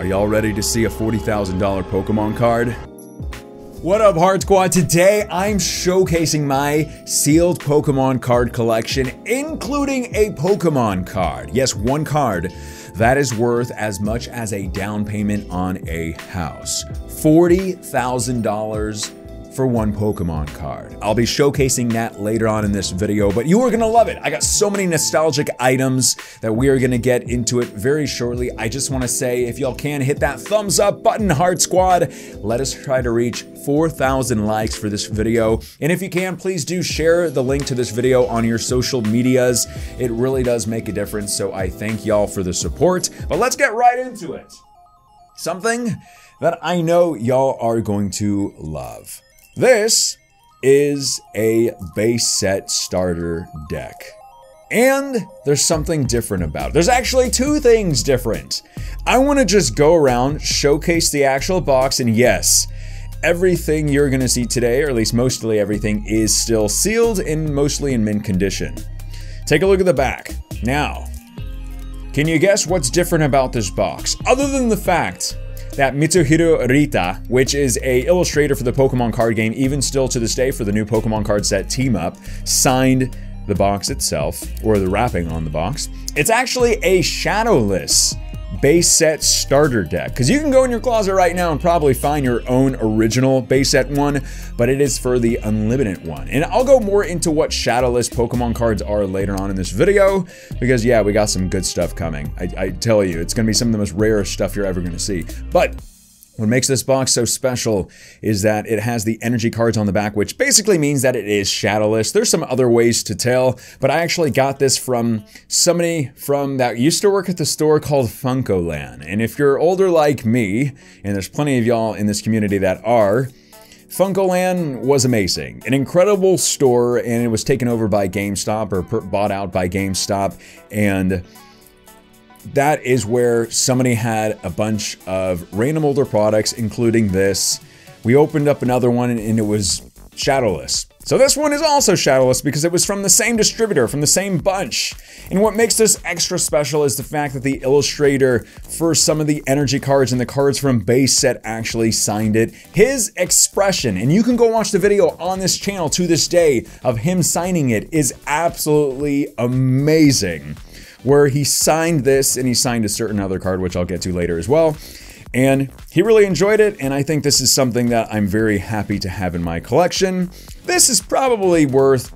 Are y'all ready to see a $40,000 Pokemon card? What up, Heart Squad? Today I'm showcasing my sealed Pokemon card collection, including a Pokemon card. Yes, one card that is worth as much as a down payment on a house. $40,000 for one Pokemon card. I'll be showcasing that later on in this video, but you are gonna love it. I got so many nostalgic items that we are gonna get into it very shortly. I just wanna say, if y'all can, hit that thumbs up button, Heart Squad. Let us try to reach 4,000 likes for this video. And if you can, please do share the link to this video on your social medias. It really does make a difference, so I thank y'all for the support. But let's get right into it. Something that I know y'all are going to love. This is a base set starter deck. And there's something different about it. There's actually two things different. I want to just go around, showcase the actual box, and yes, everything you're going to see today, or at least mostly everything, is still sealed and mostly in mint condition. Take a look at the back. Now, can you guess what's different about this box? Other than the fact that Mitsuhiro Rita, which is an illustrator for the Pokemon card game, even still to this day for the new Pokemon card set Team Up, signed the box itself, or the wrapping on the box. It's actually a shadowless base set starter deck, because you can go in your closet right now and probably find your own original base set one, but it is for the unlimited one. And I'll go more into what shadowless Pokemon cards are later on in this video, because yeah, we got some good stuff coming. I tell you, it's gonna be some of the most rarest stuff you're ever gonna see. But what makes this box so special is that it has the energy cards on the back, which basically means that it is shadowless. There's some other ways to tell, but I actually got this from somebody that used to work at the store called Funkoland. And if you're older like me, and there's plenty of y'all in this community that are, Funkoland was amazing. An incredible store, and it was taken over by GameStop, or bought out by GameStop, and that is where somebody had a bunch of random older products, including this. We opened up another one and it was shadowless. So this one is also shadowless because it was from the same distributor, from the same bunch. And what makes this extra special is the fact that the illustrator for some of the energy cards and the cards from base set actually signed it. His expression, and you can go watch the video on this channel to this day of him signing it, is absolutely amazing. Where he signed this, and he signed a certain other card, which I'll get to later as well. And he really enjoyed it, and I think this is something that I'm very happy to have in my collection. This is probably worth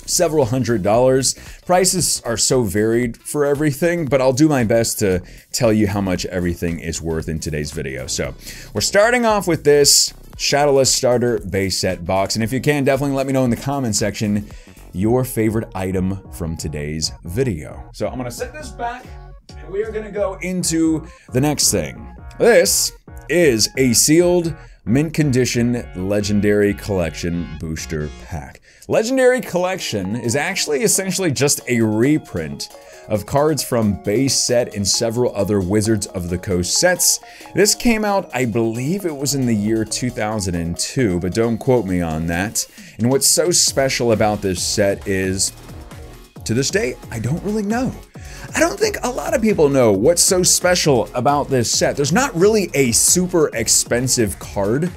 several $100s. Prices are so varied for everything, but I'll do my best to tell you how much everything is worth in today's video. So, we're starting off with this shadowless starter base set box, and if you can, definitely let me know in the comment section your favorite item from today's video. So I'm gonna set this back and we are gonna go into the next thing. This is a sealed mint condition Legendary Collection booster pack. Legendary Collection is actually essentially just a reprint of cards from base set and several other Wizards of the Coast sets. This came out, I believe it was in the year 2002, but don't quote me on that. And what's so special about this set is, to this day, I don't really know. I don't think a lot of people know what's so special about this set. There's not really a super expensive card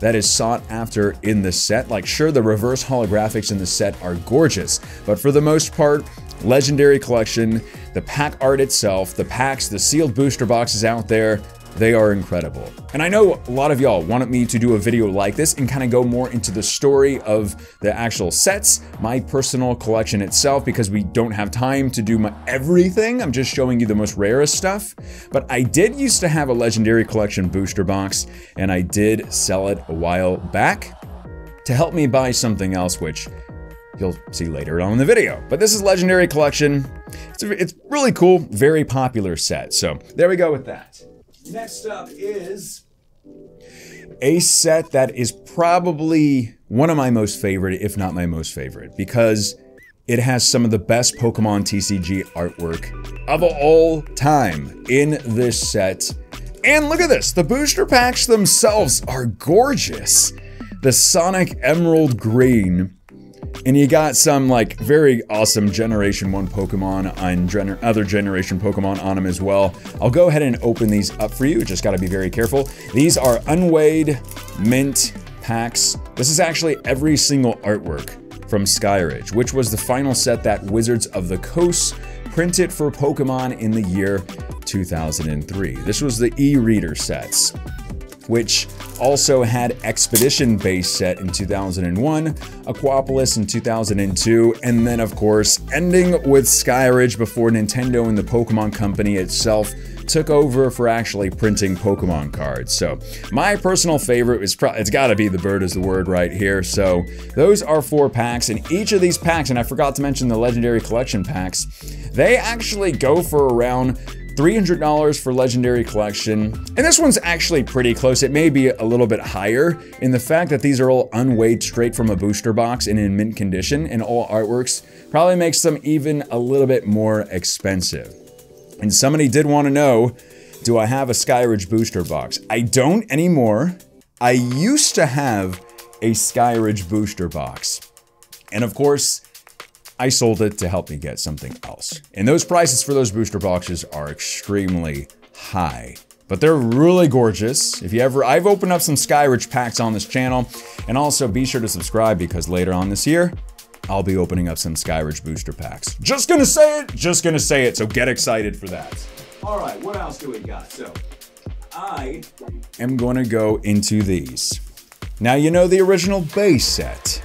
that is sought after in the set. Like, sure, the reverse holographics in the set are gorgeous, but for the most part, Legendary Collection, the pack art itself, the packs, the sealed booster boxes out there, they are incredible. And I know a lot of y'all wanted me to do a video like this and kind of go more into the story of the actual sets, my personal collection itself, because we don't have time to do everything. I'm just showing you the most rarest stuff. But I did used to have a Legendary Collection booster box, and I did sell it a while back to help me buy something else, which you'll see later on in the video. But this is Legendary Collection. It's really cool, very popular set. So there we go with that. Next up is a set that is probably one of my most favorite, if not my most favorite, because it has some of the best Pokemon TCG artwork of all time in this set. And look at this, the booster packs themselves are gorgeous. The Sonic Emerald Green And you got some like very awesome Generation 1 Pokemon and other Generation Pokemon on them as well. I'll go ahead and open these up for you. Just gotta be very careful. These are unweighed mint packs. This is actually every single artwork from Skyridge, which was the final set that Wizards of the Coast printed for Pokemon in the year 2003. This was the e-reader sets, which also had Expedition base set in 2001, Aquapolis in 2002, and then of course ending with Skyridge before Nintendo and the Pokemon Company itself took over for actually printing Pokemon cards. So my personal favorite is it's gotta be the Bird is the Word right here. So those are 4 packs, and each of these packs, and I forgot to mention the Legendary Collection packs, they actually go for around $300 for Legendary Collection, and this one's actually pretty close. It may be a little bit higher in the fact that these are all unweighed straight from a booster box and in mint condition, and all artworks probably makes them even a little bit more expensive. And somebody did want to know, do I have a Skyridge booster box? I don't anymore. I used to have a Skyridge booster box, and of course, I sold it to help me get something else. And those prices for those booster boxes are extremely high, but they're really gorgeous. I've opened up some Skyridge packs on this channel, and also be sure to subscribe because later on this year, I'll be opening up some Skyridge booster packs. Just gonna say it, so get excited for that. All right, what else do we got? So, I am gonna go into these. Now, you know the original base set.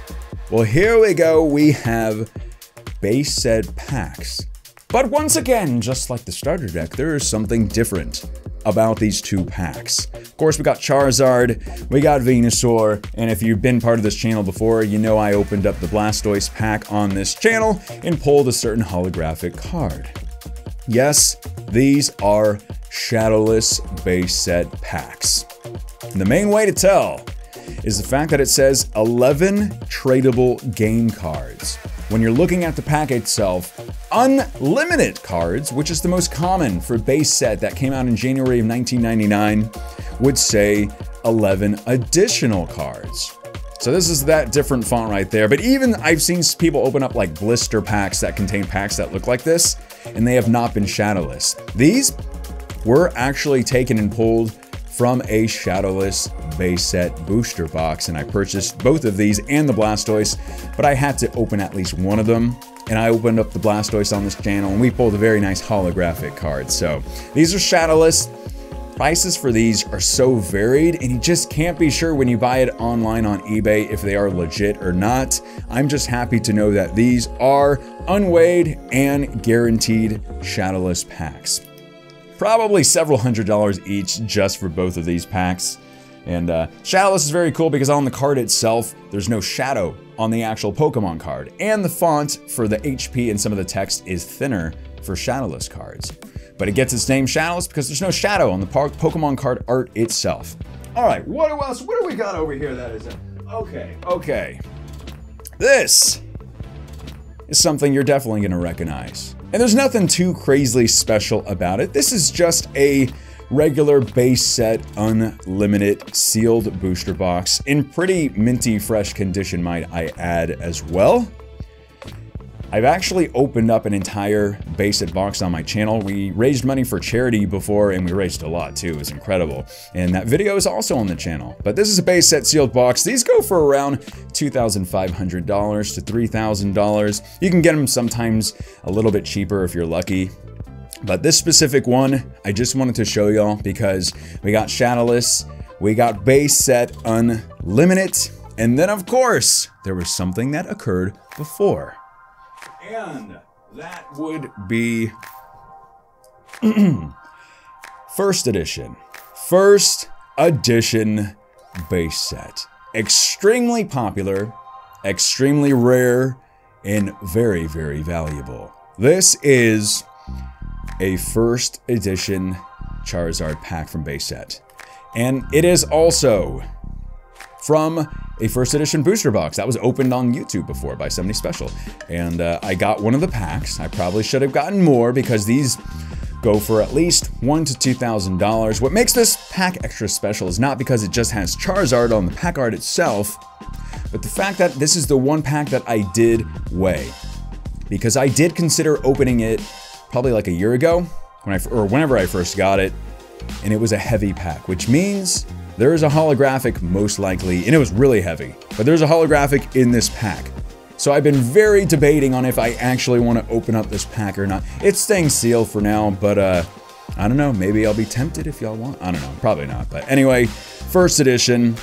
Well, here we go, we have base set packs. But once again, just like the starter deck, there is something different about these 2 packs. Of course, we got Charizard, we got Venusaur, and if you've been part of this channel before, you know I opened up the Blastoise pack on this channel and pulled a certain holographic card. Yes, these are shadowless base set packs. And the main way to tell is the fact that it says 11 tradable game cards. When you're looking at the pack itself, unlimited cards, which is the most common for base set that came out in January of 1999, would say 11 additional cards. So this is that different font right there. But even I've seen people open up like blister packs that contain packs that look like this, and they have not been shadowless. These were actually taken and pulled from a shadowless base set booster box, and I purchased both of these and the Blastoise, but I had to open at least one of them, and I opened up the Blastoise on this channel, and we pulled a very nice holographic card. So these are shadowless. Prices for these are so varied, and you just can't be sure when you buy it online on eBay if they are legit or not. I'm just happy to know that these are unweighed and guaranteed shadowless packs. Probably several $100s each just for both of these packs. And shadowless is very cool because on the card itself, there's no shadow on the actual Pokemon card. And the font for the HP and some of the text is thinner for shadowless cards. But it gets its name shadowless because there's no shadow on the Pokemon card art itself. All right, what else? What do we got over here that is okay. This is something you're definitely gonna recognize. And there's nothing too crazily special about it. This is just a regular base set unlimited sealed booster box in pretty minty fresh condition, might I add as well. I've actually opened up an entire base set box on my channel. We raised money for charity before, and we raised a lot too. It was incredible. And that video is also on the channel. But this is a base set sealed box. These go for around $2,500 to $3,000. You can get them sometimes a little bit cheaper if you're lucky. But this specific one, I just wanted to show y'all because we got shadowless, we got base set unlimited, and then of course, there was something that occurred before. And that would be first edition base set. Extremely popular, extremely rare, and very, very valuable. This is a first edition Charizard pack from base set. And it is also from a first edition booster box that was opened on YouTube before by somebody special. And I got one of the packs. I probably should have gotten more because these go for at least $1,000 to $2,000. What makes this pack extra special is not because it just has Charizard on the pack art itself, But the fact that this is the one pack that I did weigh, because I did consider opening it probably like a year ago, whenever I first got it, and it was a heavy pack, which means there is a holographic most likely, and it was really heavy, but there's a holographic in this pack. So I've been very debating on if I actually want to open up this pack or not. It's staying sealed for now, but I don't know, maybe I'll be tempted if y'all want. I don't know, probably not. But anyway, first edition,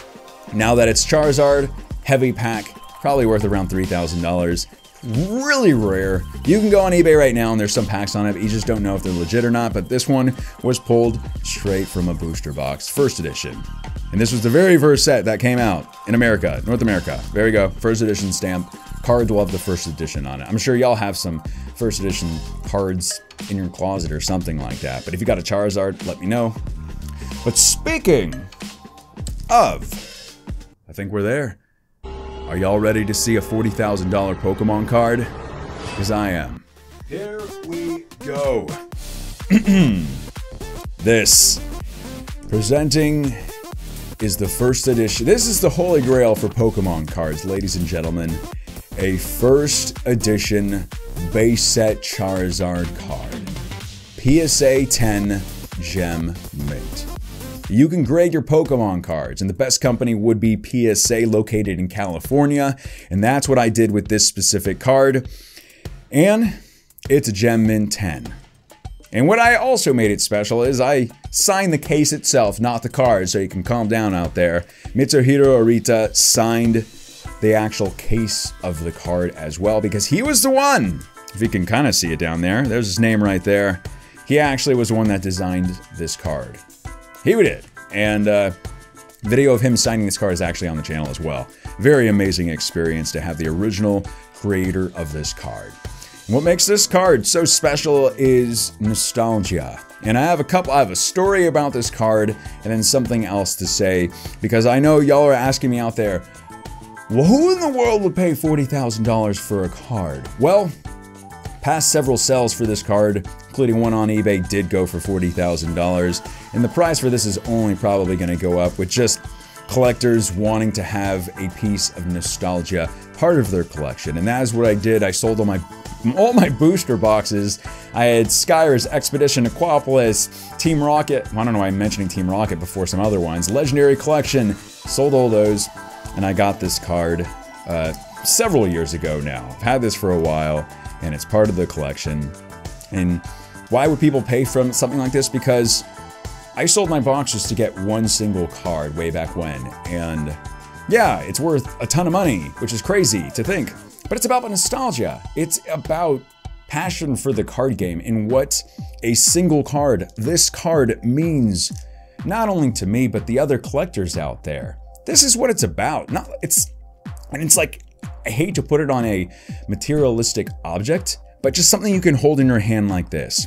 now that it's Charizard, heavy pack, probably worth around $3,000. Really rare. You can go on eBay right now and there's some packs on it, but you just don't know if they're legit or not. But this one was pulled straight from a booster box, first edition. And this was the very first set that came out in America, North America. There we go, first edition stamp. Cards will have the first edition on it. I'm sure y'all have some first edition cards in your closet or something like that. But if you got a Charizard, let me know. But speaking of, I think we're there. Are y'all ready to see a $40,000 Pokemon card? Because I am. Here we go. This presenting is the first edition. This is the holy grail for Pokemon cards, ladies and gentlemen. A first edition base set Charizard card. PSA 10 Gem Mint. You can grade your Pokemon cards, and the best company would be PSA, located in California, and that's what I did with this specific card. And it's a Gem Mint 10. And what I also made it special is I signed the case itself, not the card, so you can calm down out there. Mitsuhiro Arita signed the actual case of the card as well, because he was the one, if you can kind of see it down there, there's his name right there. He actually was the one that designed this card. He did. And video of him signing this card is actually on the channel as well. Very amazing experience to have the original creator of this card. And what makes this card so special is nostalgia. And I have a story about this card and then something else to say, because I know y'all are asking me out there, well, who in the world would pay $40,000 for a card? Well, past several sales for this card, including one on eBay, did go for $40,000. And the price for this is only probably going to go up with just collectors wanting to have a piece of nostalgia part of their collection. And that is what I did. I sold all my booster boxes. I had Skyres, Expedition, Aquapolis, Team Rocket. I don't know why I'm mentioning Team Rocket before some other ones. Legendary Collection. Sold all those. And I got this card several years ago now. I've had this for a while, and it's part of the collection. And why would people pay for something like this? Because I sold my boxes to get one single card way back when. And yeah, it's worth a ton of money, which is crazy to think. But it's about nostalgia. It's about passion for the card game and what a single card, this card, means not only to me, but the other collectors out there. This is what it's about. It's like, I hate to put it on a materialistic object, but just something you can hold in your hand like this.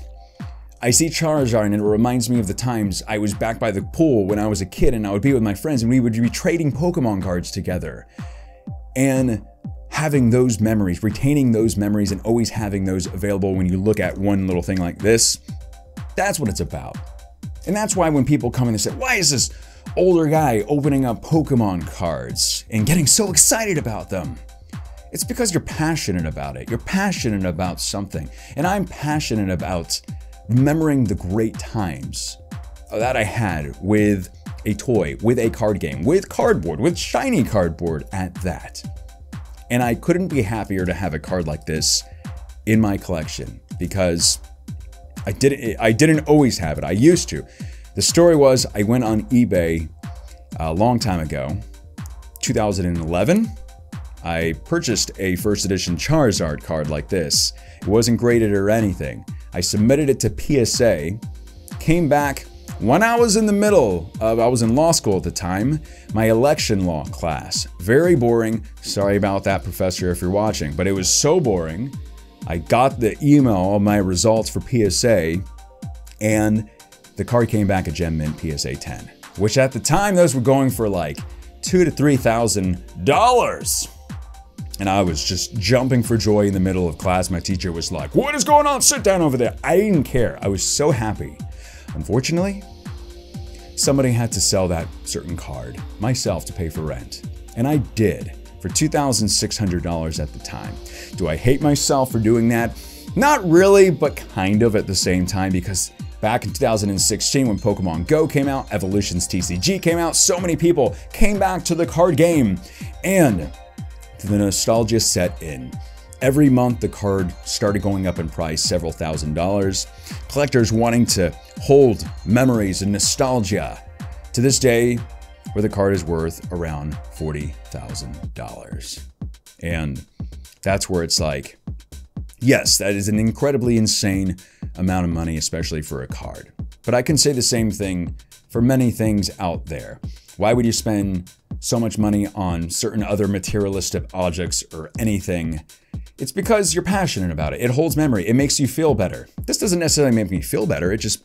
I see Charizard and it reminds me of the times I was back by the pool when I was a kid and I would be with my friends and we would be trading Pokemon cards together. And having those memories, retaining those memories, and always having those available when you look at one little thing like this, that's what it's about. And that's why when people come in and say, why is this older guy opening up Pokemon cards and getting so excited about them? It's because you're passionate about it. You're passionate about something. And I'm passionate about remembering the great times that I had with a toy, with a card game, with cardboard, with shiny cardboard at that. And I couldn't be happier to have a card like this in my collection, because I didn't always have it. I used to. The story was, I went on eBay a long time ago, 2011. I purchased a first edition Charizard card like this. It wasn't graded or anything. I submitted it to PSA, came back when I was in the middle of, I was in law school at the time, my election law class. Very boring. Sorry about that, professor, if you're watching, but it was so boring. I got the email of my results for PSA, and the card came back a Gem Mint PSA 10, which at the time, those were going for like $2,000 to $3,000. And I was just jumping for joy in the middle of class. My teacher was like, what is going on? Sit down over there. I didn't care. I was so happy. Unfortunately, somebody had to sell that certain card, myself, to pay for rent. And I did. for $2,600 at the time. Do I hate myself for doing that? Not really, but kind of at the same time, because back in 2016 when Pokemon Go came out, Evolution's TCG came out, so many people came back to the card game and the nostalgia set in. Every month the card started going up in price several $1,000s. Collectors wanting to hold memories and nostalgia to this day where the card is worth around $40,000. And that's where it's like, yes, that is an incredibly insane amount of money, especially for a card. But I can say the same thing for many things out there. Why would you spend so much money on certain other materialistic objects or anything? It's because you're passionate about it. It holds memory. It makes you feel better. This doesn't necessarily make me feel better. It just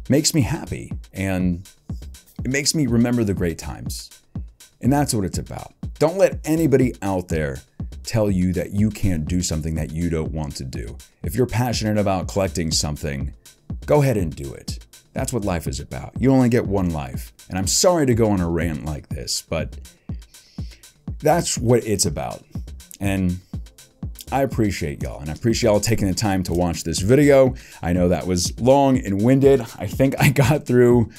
makes me happy. And it makes me remember the great times. And that's what it's about. Don't let anybody out there tell you that you can't do something that you don't want to do. If you're passionate about collecting something, go ahead and do it. That's what life is about. You only get one life. And I'm sorry to go on a rant like this, but that's what it's about. And I appreciate y'all, and I appreciate y'all taking the time to watch this video. I know that was long and winded. I think I got through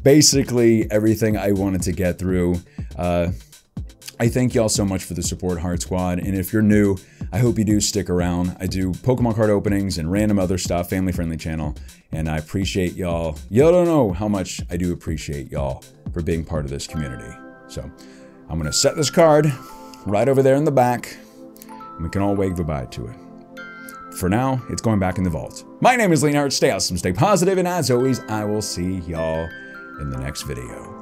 basically everything I wanted to get through. I thank y'all so much for the support, Heart Squad, and if you're new, I hope you do stick around. I do Pokemon card openings and random other stuff, family-friendly channel, and I appreciate y'all. Y'all don't know how much I do appreciate y'all for being part of this community. So I'm gonna set this card right over there in the back, and we can all wave goodbye to it. For now, it's going back in the vault. My name is Leonhart. Stay awesome, stay positive, and as always, I will see y'all in the next video.